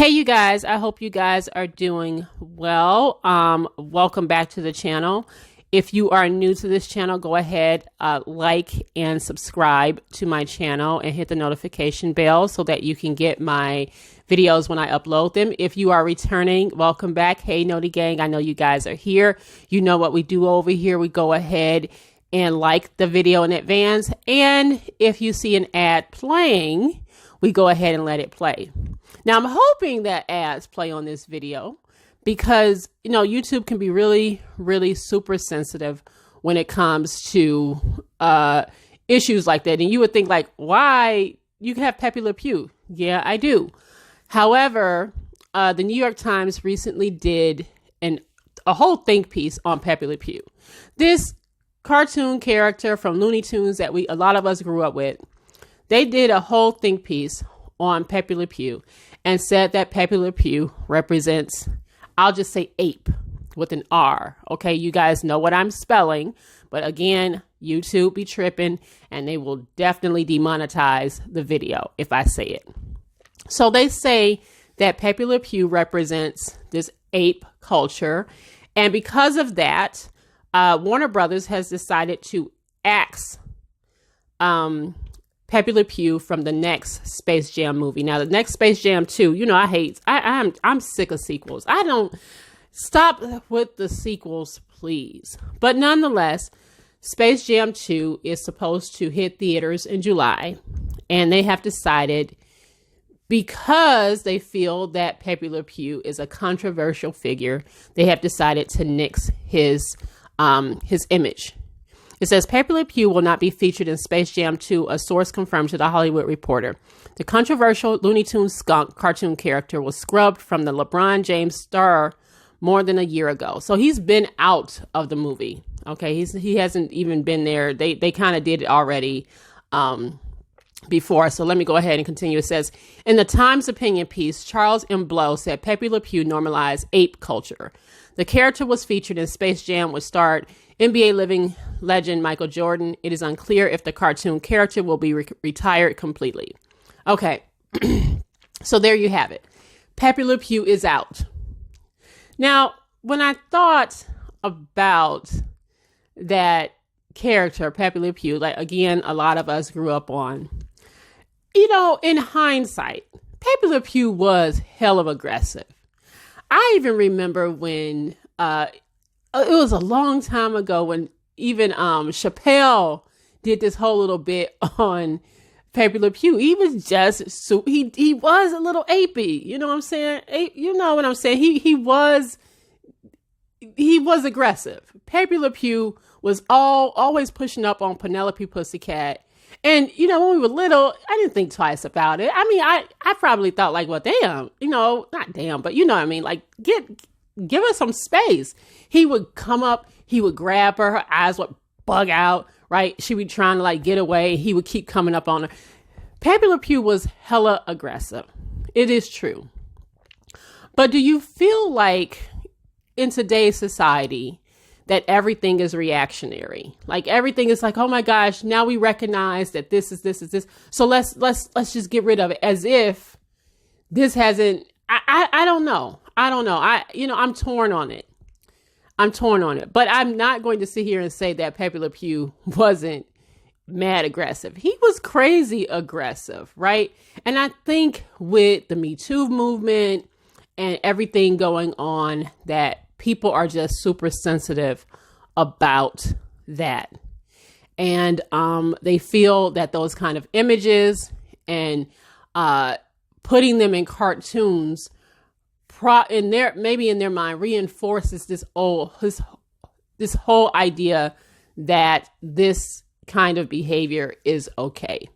Hey, you guys, I hope you guys are doing well. Welcome back to the channel. If you are new to this channel, go ahead, like and subscribe to my channel and hit the notification bell so that you can get my videos when I upload them. If you are returning, welcome back. Hey, Noti Gang, I know you guys are here. You know what we do over here. We go ahead and like the video in advance. And if you see an ad playing, we go ahead and let it play. Now, I'm hoping that ads play on this video because, you know, YouTube can be really, really super sensitive when it comes to issues like that. And you would think like, why? You can have Pepe Le Pew. Yeah, I do. However, the New York Times recently did a whole think piece on Pepe Le Pew. This cartoon character from Looney Tunes that a lot of us grew up with. They did a whole think piece on Pepe Le Pew and said that Pepe Le Pew represents, I'll just say ape with an R. Okay, you guys know what I'm spelling, but again, YouTube be tripping and they will definitely demonetize the video if I say it. So they say that Pepe Le Pew represents this ape culture. And because of that, Warner Brothers has decided to axe Pepe Le Pew from the next Space Jam movie. Now, the next Space Jam 2, you know, I'm sick of sequels. I don't stop with the sequels, please. But nonetheless, Space Jam 2 is supposed to hit theaters in July. And they have decided, because they feel that Pepe Le Pew is a controversial figure, they have decided to nix his image. It says, Pepe Le Pew will not be featured in Space Jam 2, a source confirmed to The Hollywood Reporter. The controversial Looney Tunes skunk cartoon character was scrubbed from the LeBron James star more than a year ago. So he's been out of the movie. Okay, he hasn't even been there. They kind of did it already before. So let me go ahead and continue. It says, in the Times opinion piece, Charles M. Blow said Pepe Le Pew normalized ape culture. The character was featured in Space Jam, which starred NBA living legend Michael Jordan. It is unclear if the cartoon character will be retired completely. Okay, so there you have it. Pepe Le Pew is out. Now, when I thought about that character, Pepe Le Pew, like again, a lot of us grew up on, you know, in hindsight, Pepe Le Pew was hell of aggressive. I even remember when it was a long time ago when even Chappelle did this whole little bit on Pepe Le Pew. He was just he was a little apey. You know what I'm saying? You know what I'm saying? He was aggressive. Pepe Le Pew was always pushing up on Penelope Pussycat. And, you know, when we were little, I didn't think twice about it. I mean, I probably thought like, well, damn, you know, not damn, but you know what I mean? Like, give her some space. He would come up, he would grab her eyes would bug out, right? She would be trying to like get away. He would keep coming up on her. Pepe Le Pew was hella aggressive. It is true. But do you feel like in today's society that everything is reactionary? Like everything is like, oh my gosh, now we recognize that this is this. So let's just get rid of it, as if this hasn't. I don't know. I'm torn on it. But I'm not going to sit here and say that Pepe Le Pew wasn't mad aggressive. He was crazy aggressive, right? And I think with the Me Too movement and everything going on, that people are just super sensitive about that. And they feel that those kind of images and putting them in cartoons maybe in their mind reinforces this whole idea that this kind of behavior is okay,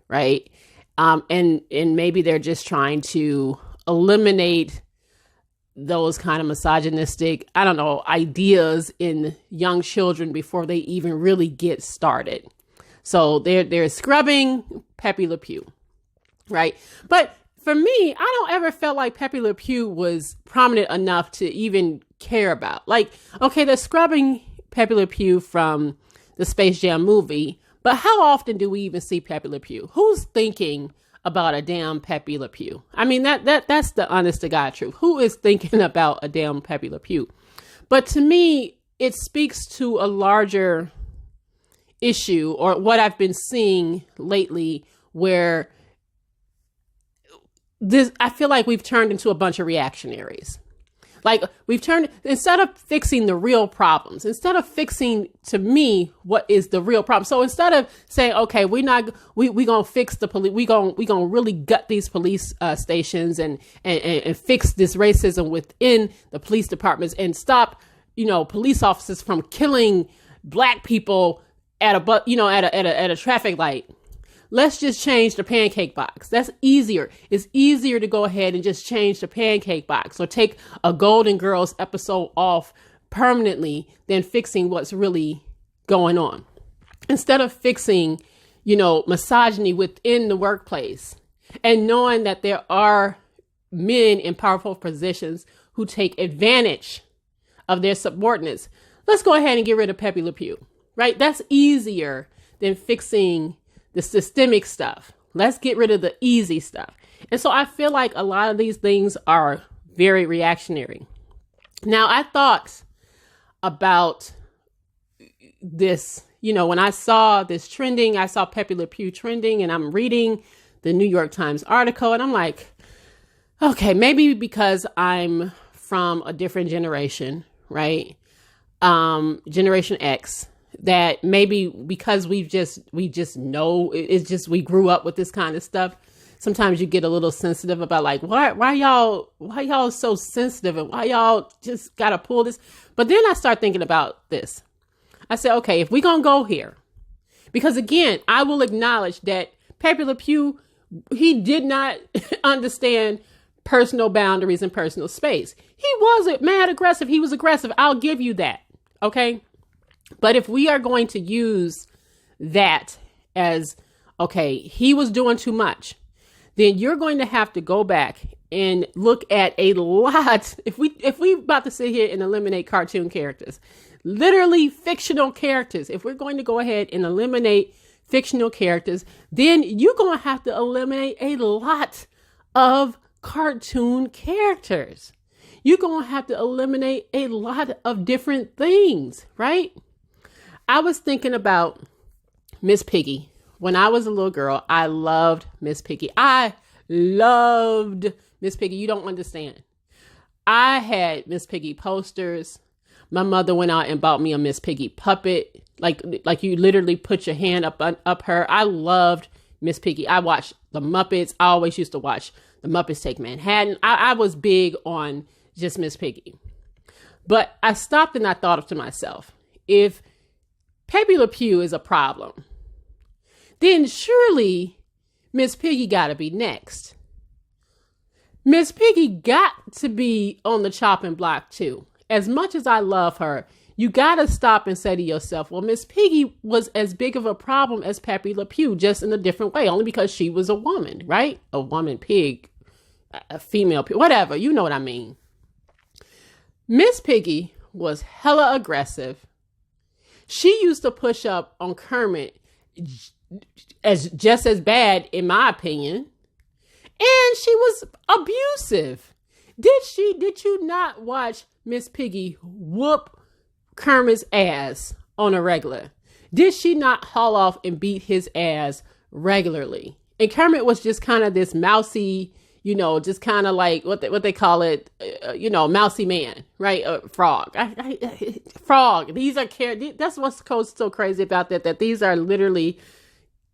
right? And maybe they're just trying to eliminate those kind of misogynistic, I don't know, ideas in young children before they even really get started. So they're scrubbing Pepe Le Pew, right? But for me, I don't ever felt like Pepe Le Pew was prominent enough to even care about. Like, okay, they're scrubbing Pepe Le Pew from the Space Jam movie, but how often do we even see Pepe Le Pew? Who's thinking about a damn Pepe Le Pew. I mean, that's the honest to God truth. Who is thinking about a damn Pepe Le Pew? But to me, it speaks to a larger issue, or what I've been seeing lately, where I feel like we've turned into a bunch of reactionaries. Like, instead of fixing the real problems, instead of fixing, to me, what is the real problem. So instead of saying, okay, we gonna fix the police, we gonna really gut these police stations and fix this racism within the police departments and stop, police officers from killing black people at a traffic light. Let's just change the pancake box. That's easier. It's easier to go ahead and just change the pancake box or take a Golden Girls episode off permanently than fixing what's really going on. Instead of fixing, misogyny within the workplace and knowing that there are men in powerful positions who take advantage of their subordinates, let's go ahead and get rid of Pepe Le Pew, right? That's easier than fixing the systemic stuff. Let's get rid of the easy stuff. And so I feel like a lot of these things are very reactionary. Now, I thought about this, when I saw this trending, I saw Pepe Le Pew trending, and I'm reading the New York Times article, and I'm like, okay, maybe because I'm from a different generation, right? Generation X, that maybe because we just know it's just, we grew up with this kind of stuff. Sometimes you get a little sensitive about like, why y'all so sensitive, and why y'all just got to pull this. But then I start thinking about this. I said, okay, if we're going to go here, because again, I will acknowledge that Pepe Le Pew, he did not understand personal boundaries and personal space. He wasn't mad aggressive. He was aggressive. I'll give you that. Okay. But if we are going to use that as, okay, he was doing too much, then you're going to have to go back and look at a lot. If we about to sit here and eliminate cartoon characters, literally fictional characters, if we're going to go ahead and eliminate fictional characters, then you're going to have to eliminate a lot of cartoon characters. You're going to have to eliminate a lot of different things, right? I was thinking about Miss Piggy. When I was a little girl, I loved Miss Piggy. I loved Miss Piggy. You don't understand. I had Miss Piggy posters. My mother went out and bought me a Miss Piggy puppet. Like you literally put your hand up her. I loved Miss Piggy. I watched the Muppets. I always used to watch the Muppets Take Manhattan. I was big on just Miss Piggy. But I stopped and I thought to myself, if Pepe Le Pew is a problem, then surely Miss Piggy got to be next. Miss Piggy got to be on the chopping block too. As much as I love her, you got to stop and say to yourself, well, Miss Piggy was as big of a problem as Pepe Le Pew, just in a different way, only because she was a woman, right? A woman pig, a female pig, whatever, you know what I mean. Miss Piggy was hella aggressive. She used to push up on Kermit as just as bad, in my opinion. And she was abusive. Did you not watch Miss Piggy whoop Kermit's ass on a regular? Did she not haul off and beat his ass regularly? And Kermit was just kind of this mousy, just kind of like what they call it, mousy man, right? Frog. Frog. These are characters. That's what's so crazy about that these are literally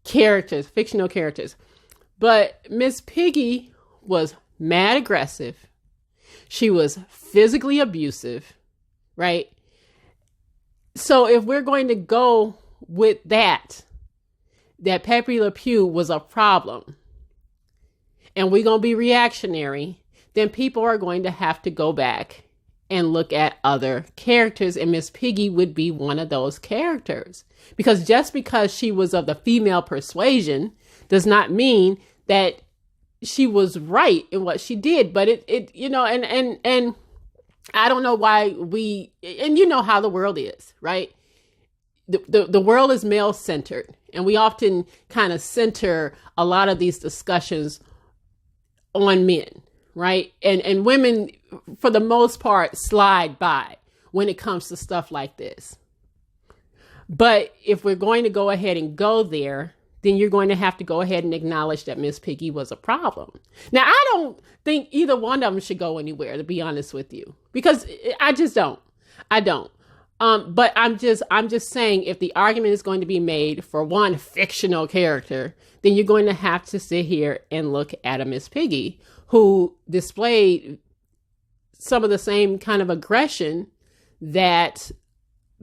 characters, fictional characters. But Miss Piggy was mad aggressive. She was physically abusive, right? So if we're going to go with that Pepe Le Pew was a problem, and we're going to be reactionary, then people are going to have to go back and look at other characters. And Miss Piggy would be one of those characters. Because just because she was of the female persuasion does not mean that she was right in what she did. But and I don't know why and you know how the world is, right? The world is male centered. And we often kind of center a lot of these discussions on men, right? And women, for the most part, slide by when it comes to stuff like this. But if we're going to go ahead and go there, then you're going to have to go ahead and acknowledge that Miss Piggy was a problem. Now, I don't think either one of them should go anywhere, to be honest with you, because I just don't. I don't. But I'm just saying, if the argument is going to be made for one fictional character, then you're going to have to sit here and look at a Miss Piggy who displayed some of the same kind of aggression that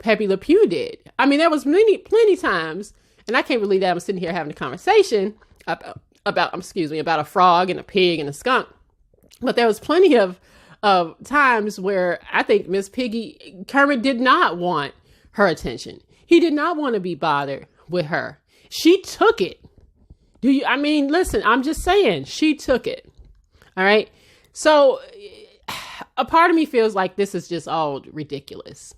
Pepe Le Pew did. I mean, there was plenty times, and I can't believe that I'm sitting here having a conversation about a frog and a pig and a skunk. But there was plenty of times where I think Miss Piggy, Kermit did not want her attention. He did not want to be bothered with her. She took it. Listen, I'm just saying, she took it. All right. So a part of me feels like this is just all ridiculous.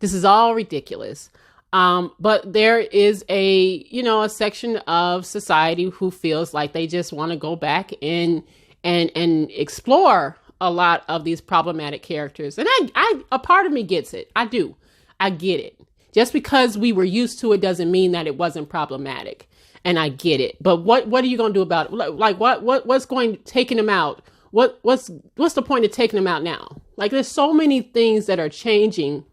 This is all ridiculous. But there is a section of society who feels like they just want to go back and explore a lot of these problematic characters. And a part of me gets it. I do. I get it. Just because we were used to it doesn't mean that it wasn't problematic. And I get it. But what are you going to do about it? Like what's going to taking them out? What's the point of taking them out now? Like, there's so many things that are changing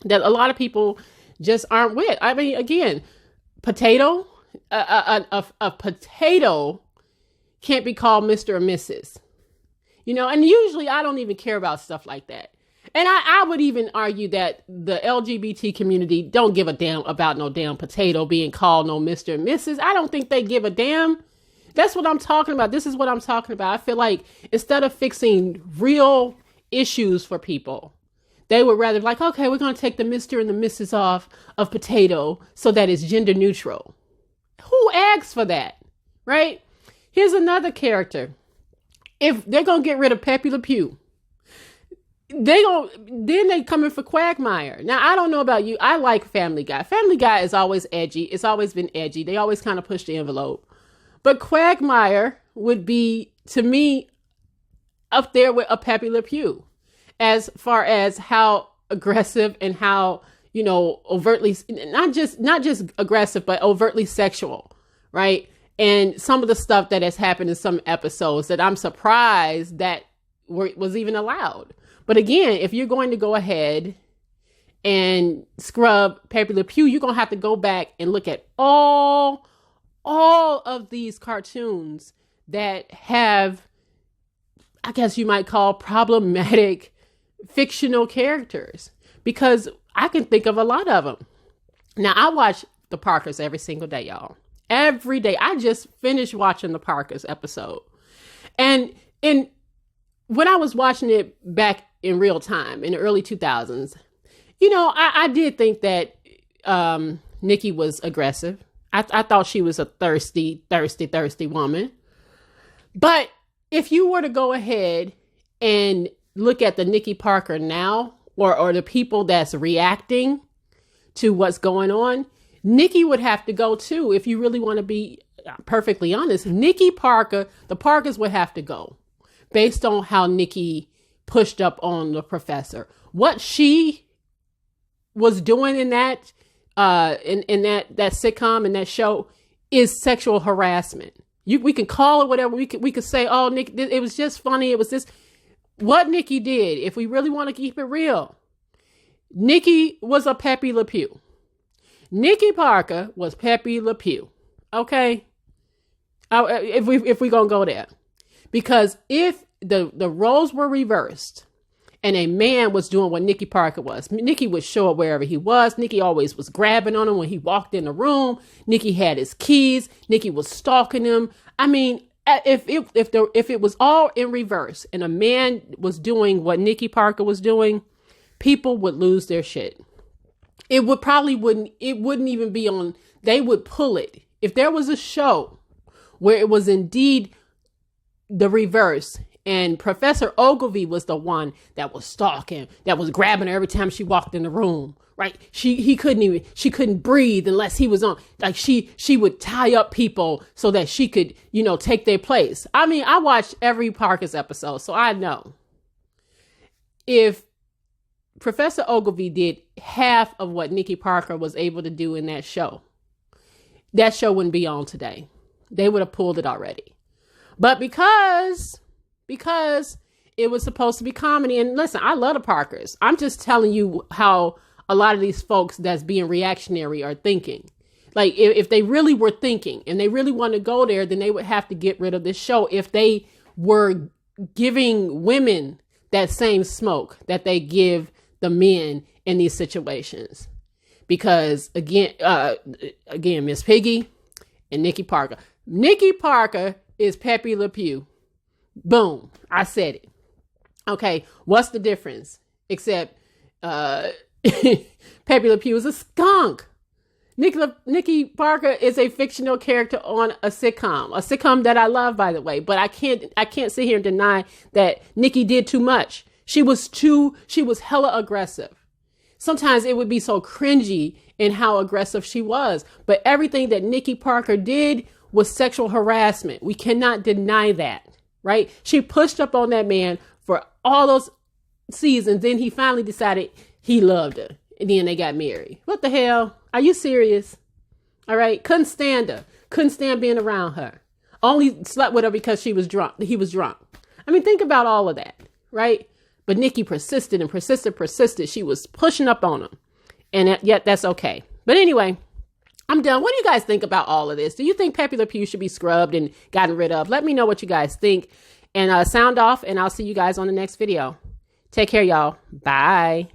that a lot of people just aren't with. I mean, again, potato, a potato can't be called Mr. or Mrs. And usually I don't even care about stuff like that. And I would even argue that the LGBT community don't give a damn about no damn potato being called no Mr. and Mrs. I don't think they give a damn. That's what I'm talking about. This is what I'm talking about. I feel like instead of fixing real issues for people, they would rather like, okay, we're going to take the Mr. and the Mrs. off of potato so that it's gender neutral. Who asks for that? Right? Here's another character. If they're going to get rid of Pepe Le Pew, then they coming for Quagmire. Now, I don't know about you. I like Family Guy. Family Guy is always edgy. It's always been edgy. They always kind of push the envelope. But Quagmire would be, to me, up there with a Pepe Le Pew as far as how aggressive and how, overtly, not just aggressive, but overtly sexual, right? And some of the stuff that has happened in some episodes that I'm surprised that was even allowed. But again, if you're going to go ahead and scrub Pepe Le Pew, you're going to have to go back and look at all of these cartoons that have, I guess you might call, problematic fictional characters, because I can think of a lot of them. Now, I watch the Parkers every single day, y'all. Every day. I just finished watching the Parkers episode. And when I was watching it back in real time in the early 2000s, I did think that Nikki was aggressive. I thought she was a thirsty woman. But if you were to go ahead and look at the Nikki Parker now, or the people that's reacting to what's going on, Nikki would have to go too. If you really want to be perfectly honest, Nikki Parker, the Parkers would have to go based on how Nikki pushed up on the professor. What she was doing in that that sitcom and that show is sexual harassment. We can call it whatever. We could say, oh, Nick, it was just funny. It was this. What Nikki did, if we really want to keep it real, Nikki was a Pepe Le Pew. Nikki Parker was Pepe Le Pew. Okay? If we gonna go there. Because if the roles were reversed and a man was doing what Nikki Parker was, Nikki would show up wherever he was. Nikki always was grabbing on him when he walked in the room. Nikki had his keys. Nikki was stalking him. I mean, if it was all in reverse and a man was doing what Nikki Parker was doing, people would lose their shit. It wouldn't even be on, they would pull it. If there was a show where it was indeed the reverse and Professor Ogilvy was the one that was stalking, that was grabbing her every time she walked in the room, right? She couldn't breathe unless he was on, like she would tie up people so that she could, take their place. I mean, I watched every Parker's episode, so I know. If Professor Ogilvy did half of what Nikki Parker was able to do in that show wouldn't be on today. They would have pulled it already. But because it was supposed to be comedy, and listen, I love the Parkers. I'm just telling you how a lot of these folks that's being reactionary are thinking. Like, if they really were thinking and they really want to go there, then they would have to get rid of this show if they were giving women that same smoke that they give the men in these situations. Because again, Miss Piggy and Nikki Parker. Nikki Parker is Pepe Le Pew. Boom. I said it. Okay. What's the difference? Except Pepe Le Pew is a skunk. Nikki Parker is a fictional character on a sitcom that I love, by the way. But I can't sit here and deny that Nikki did too much. She was hella aggressive. Sometimes it would be so cringy in how aggressive she was. But everything that Nikki Parker did was sexual harassment. We cannot deny that, right? She pushed up on that man for all those seasons. Then he finally decided he loved her. And then they got married. What the hell? Are you serious? All right. Couldn't stand her. Couldn't stand being around her. Only slept with her because she was drunk. He was drunk. I mean, think about all of that, right? But Nikki persisted and persisted. She was pushing up on him. And yet that's okay. But anyway, I'm done. What do you guys think about all of this? Do you think Pepe Le Pew should be scrubbed and gotten rid of? Let me know what you guys think. And sound off, and I'll see you guys on the next video. Take care, y'all. Bye.